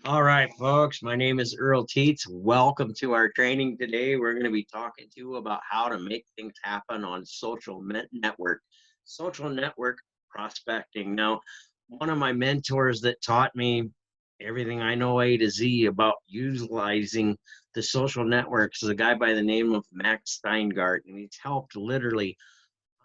All right, folks, my name is Earl Teets. Welcome to our training today. We're going to be talking to you about how to make things happen on social network prospecting. Now, one of my mentors that taught me everything I know A to Z about utilizing the social networks is a guy by the name of Max Steingart, and he's helped literally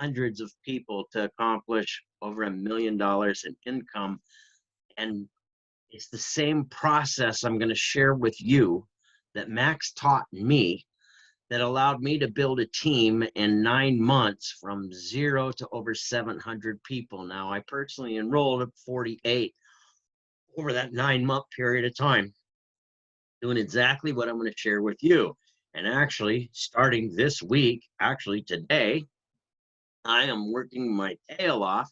hundreds of people to accomplish over $1 million in income. And it's the same process I'm going to share with you that Max taught me that allowed me to build a team in 9 months from zero to over 700 people. Now, I personally enrolled at 48 over that 9 month period of time, doing exactly what I'm going to share with you. And actually, starting this week, actually today, I am working my tail off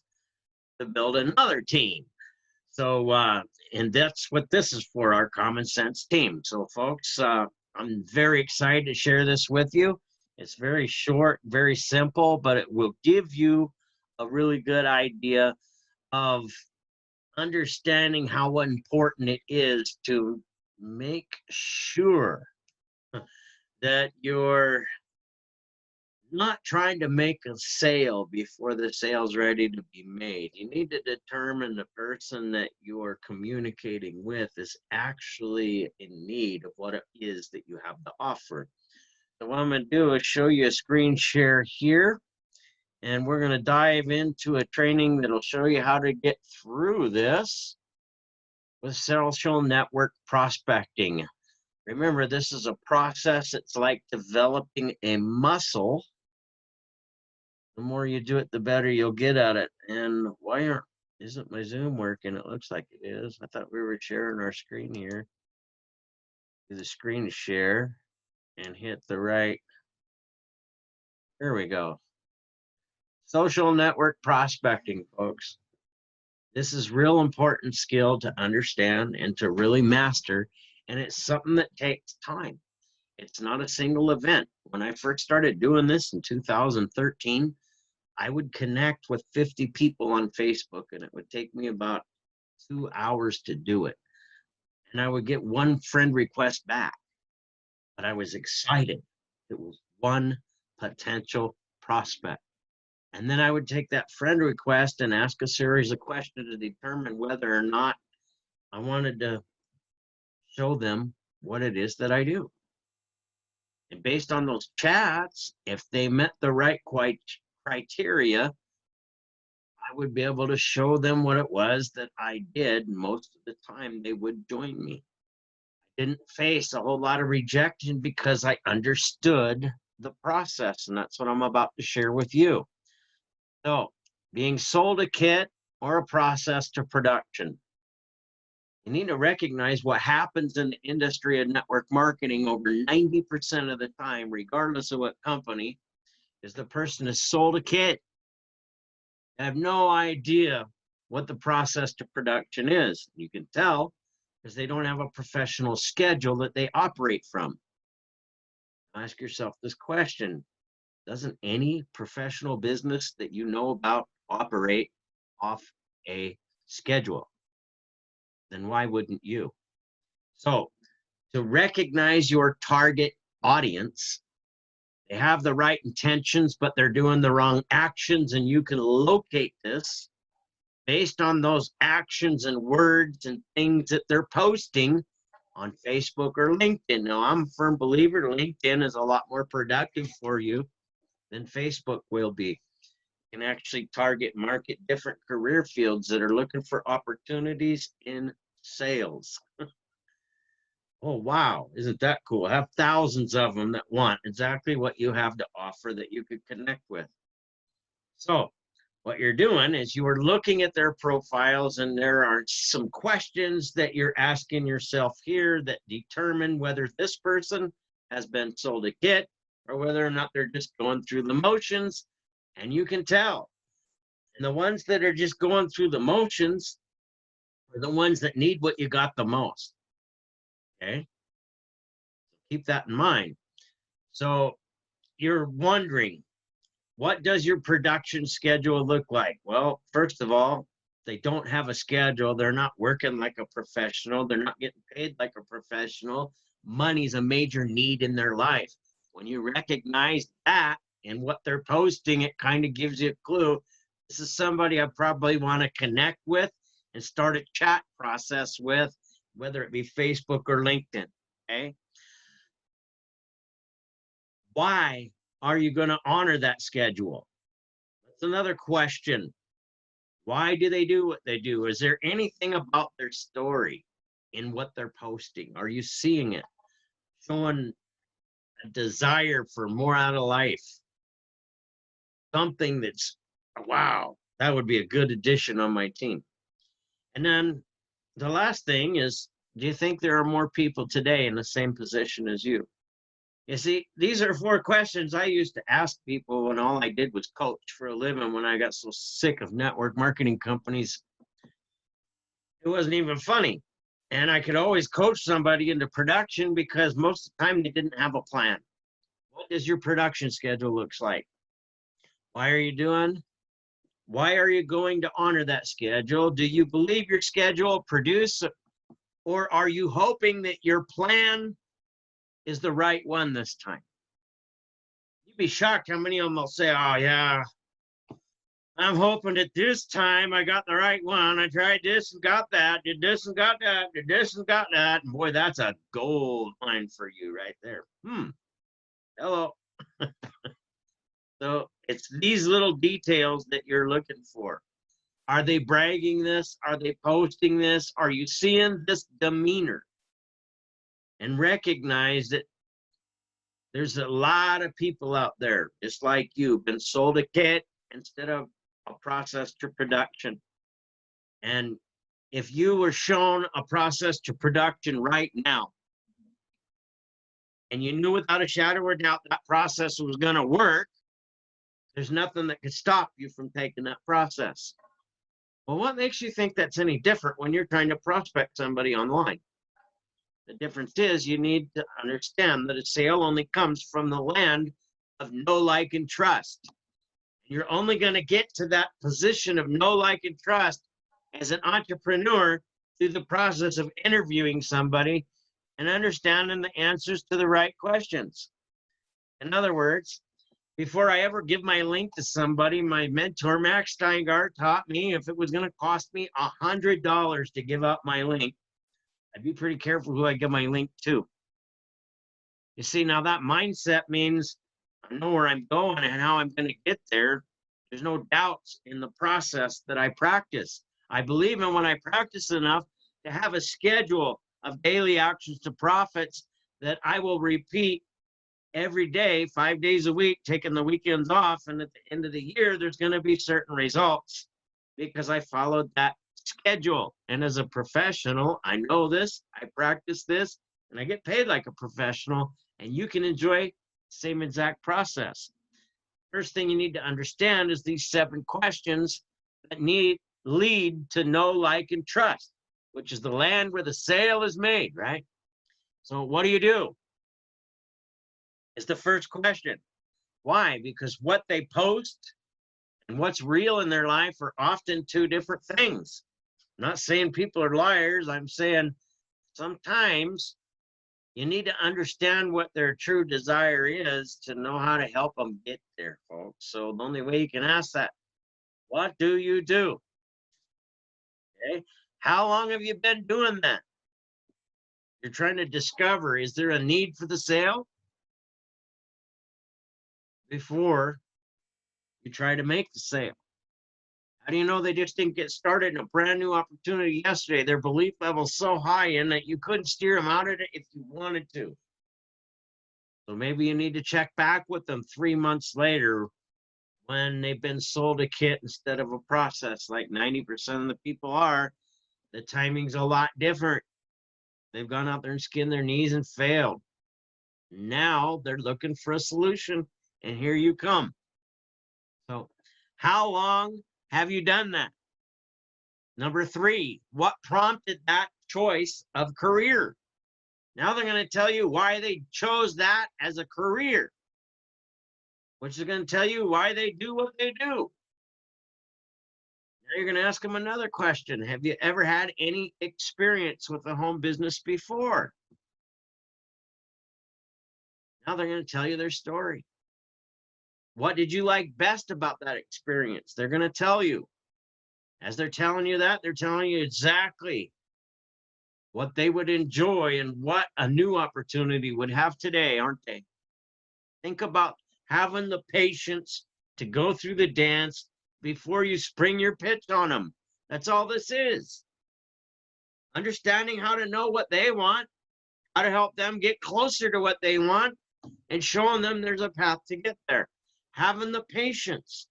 to build another team. So, and that's what this is for, our common sense team. So, folks, I'm very excited to share this with you. It's very short, very simple, but it will give you a really good idea of understanding how important it is to make sure that you're not trying to make a sale before the sale's ready to be made. You need to determine the person that you are communicating with is actually in need of what it is that you have to offer. So what I'm going to do is show you a screen share here, and we're going to dive into a training that'll show you how to get through this with social network prospecting. Remember, this is a process. It's like developing a muscle. The more you do it, the better you'll get at it. And isn't my Zoom working? It looks like it is. I thought we were sharing our screen here. Do the screen share and hit the right. There we go. Social network prospecting, folks. This is real important skill to understand and to really master. And it's something that takes time. It's not a single event. When I first started doing this in 2013, I would connect with 50 people on Facebook, and it would take me about 2 hours to do it. And I would get one friend request back, but I was excited. It was one potential prospect. And then I would take that friend request and ask a series of questions to determine whether or not I wanted to show them what it is that I do. And based on those chats, if they met the right criteria, I would be able to show them what it was that I did. Most of the time, they would join me. I didn't face a whole lot of rejection because I understood the process, and that's what I'm about to share with you. So, being sold a kit or a process to production. You need to recognize what happens in the industry of network marketing over 90% of the time, regardless of what company, is the person is sold a kit. I have no idea what the process to production is. You can tell because they don't have a professional schedule that they operate from. Ask yourself this question: doesn't any professional business that you know about operate off a schedule? Then why wouldn't you? So, to recognize your target audience, they have the right intentions, but they're doing the wrong actions, and you can locate this based on those actions and words and things that they're posting on Facebook or LinkedIn. Now, I'm a firm believer LinkedIn is a lot more productive for you than Facebook will be. You can actually target market different career fields that are looking for opportunities in sales. Oh, wow. Isn't that cool? I have thousands of them that want exactly what you have to offer that you could connect with. So what you're doing is you are looking at their profiles, and there are some questions that you're asking yourself here that determine whether this person has been sold a kit or whether or not they're just going through the motions, and you can tell. And the ones that are just going through the motions are the ones that need what you got the most. Okay? Keep that in mind. So you're wondering, what does your production schedule look like? Well, first of all, they don't have a schedule. They're not working like a professional. They're not getting paid like a professional. Money's a major need in their life. When you recognize that and what they're posting, it kind of gives you a clue. This is somebody I probably want to connect with and start a chat process with, whether it be Facebook or LinkedIn. Okay. Why are you going to honor that schedule? That's another question. Why do they do what they do? Is there anything about their story in what they're posting? Are you seeing it? Showing a desire for more out of life. Something that's, wow, that would be a good addition on my team. And then the last thing is, do you think there are more people today in the same position as you? You see, these are 4 questions I used to ask people when all I did was coach for a living, when I got so sick of network marketing companies. It wasn't even funny. And I could always coach somebody into production because most of the time they didn't have a plan. What does your production schedule looks like? Why are you doing? Why are you going to honor that schedule? Do you believe your schedule will produce, or are you hoping that your plan is the right one this time? You'd be shocked how many of them will say, oh yeah, I'm hoping that this time I got the right one. I tried this and got that, did this and got that, did this and got that. And boy, that's a gold mine for you right there. Hello. So it's these little details that you're looking for. Are they bragging this? Are they posting this? Are you seeing this demeanor? And recognize that there's a lot of people out there, just like you, been sold a kit instead of a process to production. And if you were shown a process to production right now, and you knew without a shadow of doubt that process was going to work, there's nothing that could stop you from taking that process. Well, what makes you think that's any different when you're trying to prospect somebody online? The difference is you need to understand that a sale only comes from the land of know, like, and trust. You're only going to get to that position of know, like, and trust as an entrepreneur through the process of interviewing somebody and understanding the answers to the right questions. In other words, before I ever give my link to somebody, my mentor, Max Steingart, taught me if it was going to cost me $100 to give out my link, I'd be pretty careful who I give my link to. You see, now that mindset means I know where I'm going and how I'm going to get there. There's no doubts in the process that I practice. I believe in when I practice enough to have a schedule of daily actions to profits that I will repeat every day, 5 days a week, taking the weekends off. And at the end of the year, there's going to be certain results because I followed that schedule. And as a professional, I know this, I practice this, and I get paid like a professional. And you can enjoy the same exact process. First thing you need to understand is these 7 questions that lead to know, like, and trust, which is the land where the sale is made, right? So what do? Is the first question. Why? Because what they post and what's real in their life are often 2 different things. I'm not saying people are liars. I'm saying sometimes you need to understand what their true desire is to know how to help them get there, folks. So the only way you can ask that, what do you do? Okay. How long have you been doing that? You're trying to discover, is there a need for the sale before you try to make the sale? How do you know they just didn't get started in a brand new opportunity yesterday? Their belief level's so high in that you couldn't steer them out of it if you wanted to. So maybe you need to check back with them 3 months later when they've been sold a kit instead of a process, like 90% of the people are. The timing's a lot different. They've gone out there and skinned their knees and failed. Now they're looking for a solution, and here you come. So how long have you done that? Number 3, what prompted that choice of career? Now they're going to tell you why they chose that as a career, which is going to tell you why they do what they do. You're going to ask them another question. Have you ever had any experience with a home business before? Now they're going to tell you their story. What did you like best about that experience? They're going to tell you. As they're telling you that, they're telling you exactly what they would enjoy and what a new opportunity would have today, aren't they? Think about having the patience to go through the dance before you spring your pitch on them. That's all this is. Understanding how to know what they want, how to help them get closer to what they want, and showing them there's a path to get there. Having the patience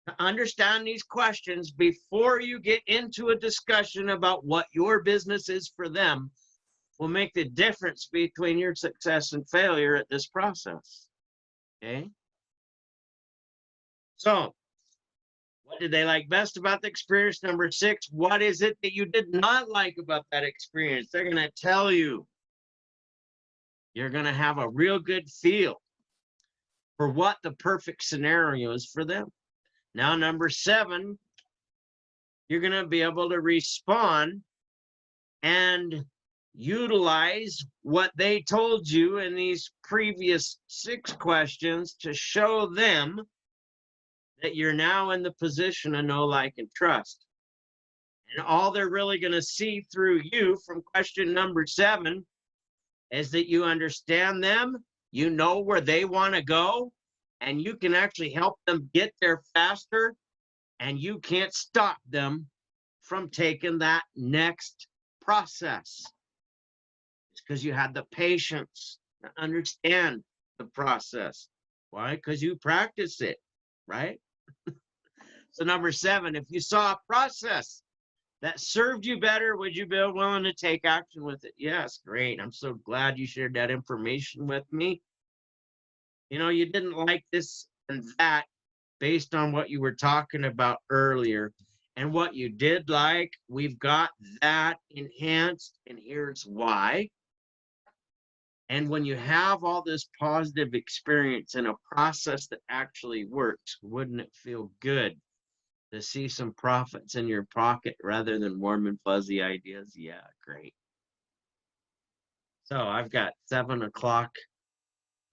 to understand these questions before you get into a discussion about what your business is for them will make the difference between your success and failure at this process. Okay? So, what did they like best about the experience? Number 6, what is it that you did not like about that experience? They're going to tell you. You're going to have a real good feel for what the perfect scenario is for them. Now, number 7, you're going to be able to respond and utilize what they told you in these previous 6 questions to show them that you're now in the position of know, like, and trust. And all they're really going to see through you from question number 7 is that you understand them, you know where they want to go, and you can actually help them get there faster, and you can't stop them from taking that next process. It's because you had the patience to understand the process. Why? Because you practice it, right? So number 7, if you saw a process that served you better, would you be willing to take action with it? Yes, great. I'm so glad you shared that information with me. You know, you didn't like this and that based on what you were talking about earlier. And what you did like, we've got that enhanced, and here's why. And when you have all this positive experience in a process that actually works, wouldn't it feel good to see some profits in your pocket rather than warm and fuzzy ideas? Yeah, great. So I've got 7 o'clock,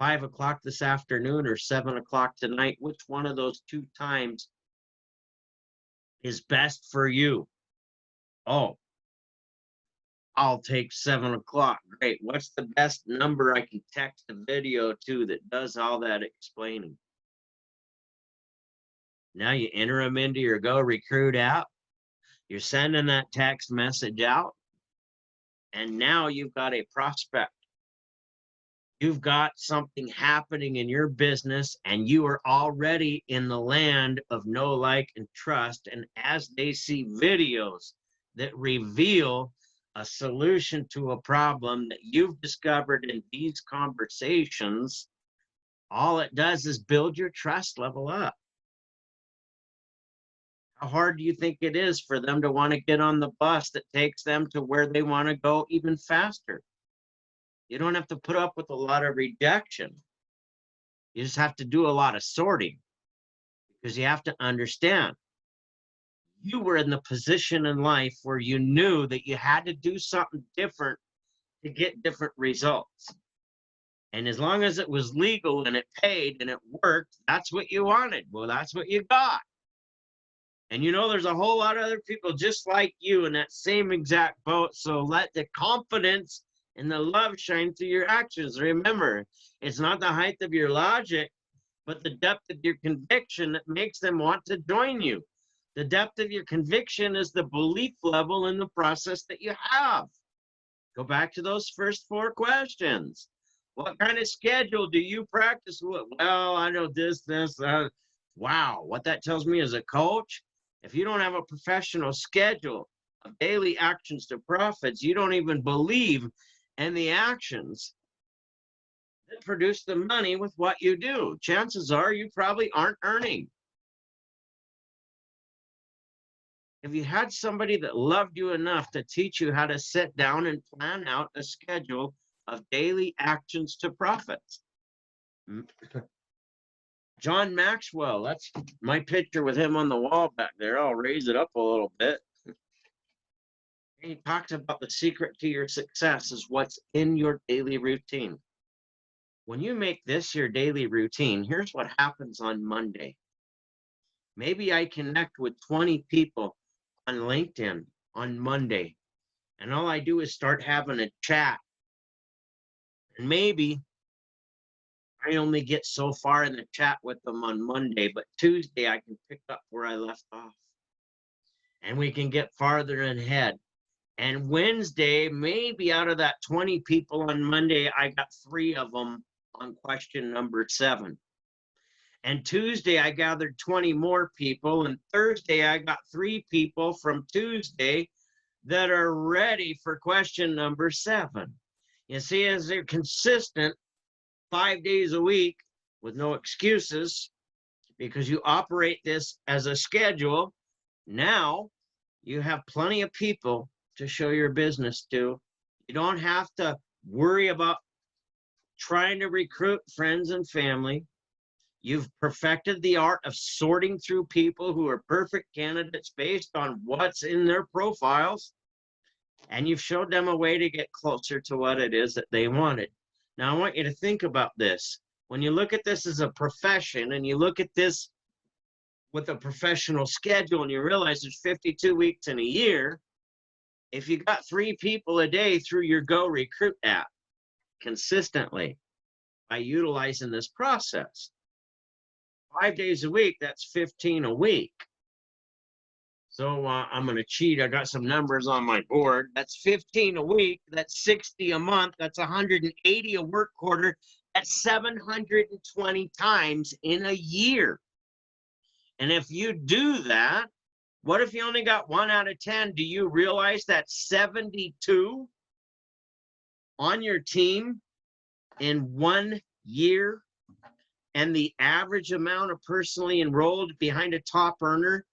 5 o'clock this afternoon, or 7 o'clock tonight. Which one of those 2 times is best for you? Oh, I'll take 7 o'clock. Great. What's the best number I can text a video to that does all that explaining? Now you enter them into your Go Recruit app. You're sending that text message out, and now you've got a prospect. You've got something happening in your business, and you are already in the land of know, like, and trust. And as they see videos that reveal a solution to a problem that you've discovered in these conversations, all it does is build your trust level up. How hard do you think it is for them to want to get on the bus that takes them to where they want to go even faster? You don't have to put up with a lot of rejection. You just have to do a lot of sorting, because you have to understand you were in the position in life where you knew that you had to do something different to get different results. And as long as it was legal and it paid and it worked, that's what you wanted. Well, that's what you got. And you know, there's a whole lot of other people just like you in that same exact boat. So let the confidence and the love shine through your actions. Remember, it's not the height of your logic, but the depth of your conviction that makes them want to join you. The depth of your conviction is the belief level in the process that you have. Go back to those first 4 questions. What kind of schedule do you practice with? Well, I know this. Wow, what that tells me as a coach, if you don't have a professional schedule of daily actions to profits, you don't even believe in the actions that produce the money with what you do. Chances are you probably aren't earning. If you had somebody that loved you enough to teach you how to sit down and plan out a schedule of daily actions to profits, John Maxwell, that's my picture with him on the wall back there. I'll raise it up a little bit. He talks about the secret to your success is what's in your daily routine. When you make this your daily routine, here's what happens on Monday. Maybe I connect with 20 people on LinkedIn on Monday, and all I do is start having a chat. And maybe I only get so far in the chat with them on Monday, but Tuesday I can pick up where I left off. And we can get farther ahead. And Wednesday, maybe out of that 20 people on Monday, I got 3 of them on question number 7. And Tuesday, I gathered 20 more people. And Thursday, I got 3 people from Tuesday that are ready for question number 7. You see, as they're consistent 5 days a week with no excuses, because you operate this as a schedule, now you have plenty of people to show your business to. You don't have to worry about trying to recruit friends and family. You've perfected the art of sorting through people who are perfect candidates based on what's in their profiles. And you've showed them a way to get closer to what it is that they wanted. Now, I want you to think about this. When you look at this as a profession and you look at this with a professional schedule and you realize there's 52 weeks in a year, if you got 3 people a day through your Go Recruit app consistently by utilizing this process, 5 days a week, that's 15 a week. So I'm going to cheat. I got some numbers on my board. That's 15 a week. That's 60 a month. That's 180 a work quarter. That's 720 times in a year. And if you do that, what if you only got 1 out of 10? Do you realize that 72 on your team in 1 year? And the average amount of personally enrolled behind a top earner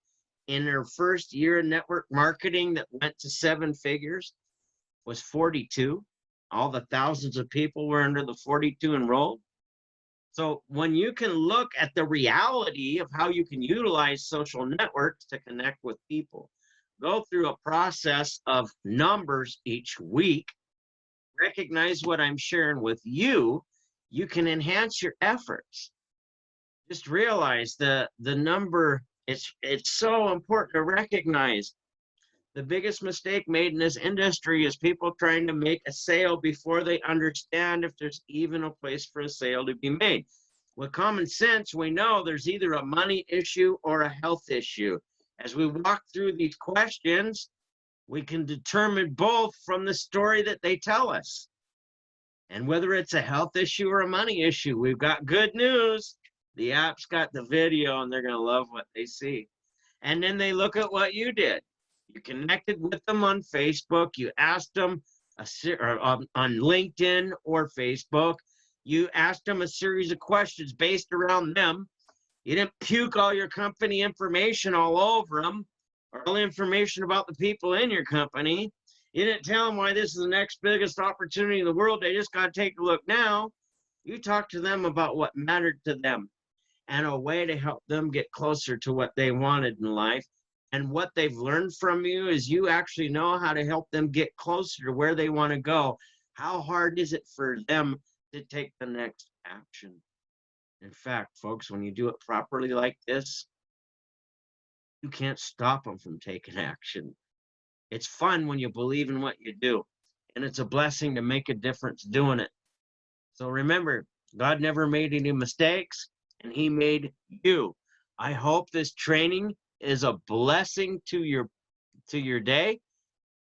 in their first year in network marketing that went to 7 figures was 42. All the thousands of people were under the 42 enrolled. So when you can look at the reality of how you can utilize social networks to connect with people, go through a process of numbers each week, recognize what I'm sharing with you, you can enhance your efforts. Just realize the number, it's so important to recognize. The biggest mistake made in this industry is people trying to make a sale before they understand if there's even a place for a sale to be made. With common sense, we know there's either a money issue or a health issue. As we walk through these questions, we can determine both from the story that they tell us. And whether it's a health issue or a money issue, we've got good news. The app's got the video and they're going to love what they see. And then they look at what you did. You connected with them on Facebook. You asked them on LinkedIn or Facebook. You asked them a series of questions based around them. You didn't puke all your company information all over them or all the information about the people in your company. You didn't tell them why this is the next biggest opportunity in the world. They just got to take a look now. You talked to them about what mattered to them and a way to help them get closer to what they wanted in life. And what they've learned from you is you actually know how to help them get closer to where they want to go. How hard is it for them to take the next action? In fact, folks, when you do it properly like this, you can't stop them from taking action. It's fun when you believe in what you do, and it's a blessing to make a difference doing it. So remember, God never made any mistakes, and he made you. I hope this training is a blessing to your day,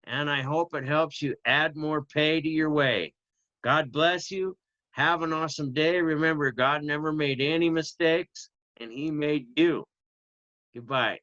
and I hope it helps you add more pay to your way. God bless you. Have an awesome day. Remember, God never made any mistakes, and he made you. Goodbye.